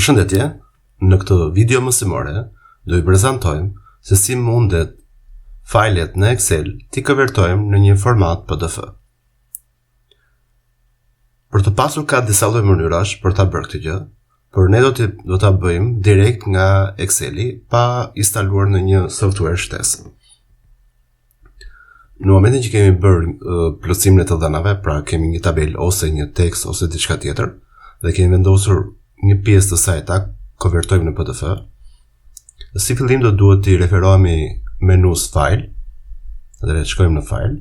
Përshëndetje, në këtë video mësimore do i prezantojmë se si mundet filet në Excel t'i konvertojmë në një format PDF. Për të pasur ka disa lloj mënyrash për ta bërë këtë gjë, por ne do ta bëjmë direkt nga Exceli pa instaluar në një software shtesë. Në momentin që kemi bërë plotësimin e të dhënave, pra kemi një tabel ose një tekst ose diçka tjetër dhe kemi vendosur një pjesë të saj ta konvertojmë në PDF. Si fillim do duhet të referohemi menus file, dhe shkojmë në file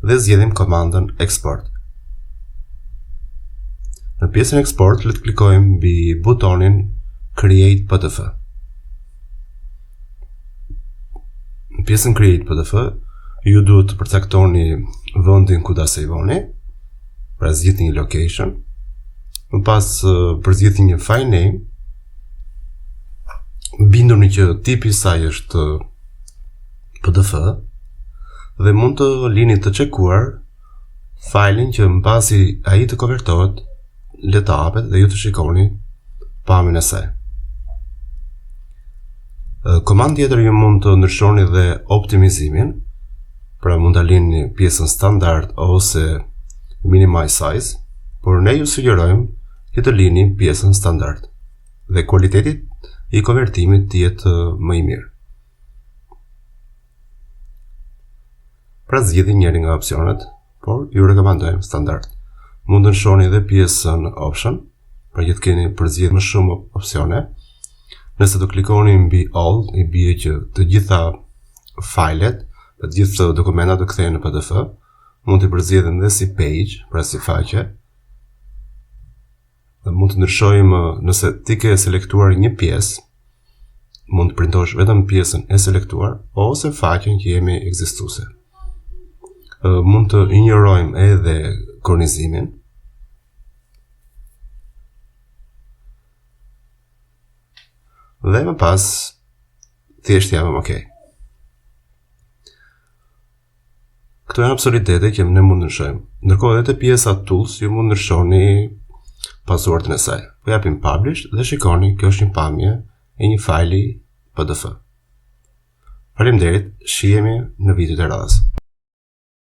dhe zgjedhim komandën export. Në pjesën export le të klikojmë mbi butonin create PDF. Në pjesën create PDF ju duhet të përcaktoni vendin ku ta sejvoni, pra zgjidhni një location. Më pas përzgjedhni një file name, binduni që tipi i saj është PDF dhe mund të lini të çekuar failin që mbasi ai të konvertohet le të hapet dhe ju të shikoni pamjen e saj. Komandë tjetër ju mund të ndryshoni dhe optimizimin, pra mund ta lini pjesën standard ose minimize size, por ne ju sugjerojmë që të lini pjesën standard dhe kualiteti i konvertimit të jetë më i mirë. Pra zgjidhni njërin nga opsionet, por ju rekomandojmë standard. Mund të ndryshoni edhe pjesën option, pra që të keni përzgjedhur më shumë opsione. Nëse do klikoni mbi all, i bie që të gjitha filet, të gjitha dokumentat do kthehen në PDF. Mund të përzgjedhim edhe si page, pra si faqe. Dhe mund të ndryshojmë nëse ti ke selektuar një pjesë, mund të printosh vetëm pjesën e selektuar ose faqen që jemi ekzistuese. Mund të injorojmë edhe kornizimin. Dhe më pas thjesht japim OK. Këto janë opsionalitete që ne mund të ndryshojmë. Ndërkohë edhe te pjesa tools ju mund të ndryshoni passwordin e saj. Po japim publish dhe shikoni, kjo është një pamje e një fajli PDF. Faleminderit, shihemi në videot e radhës.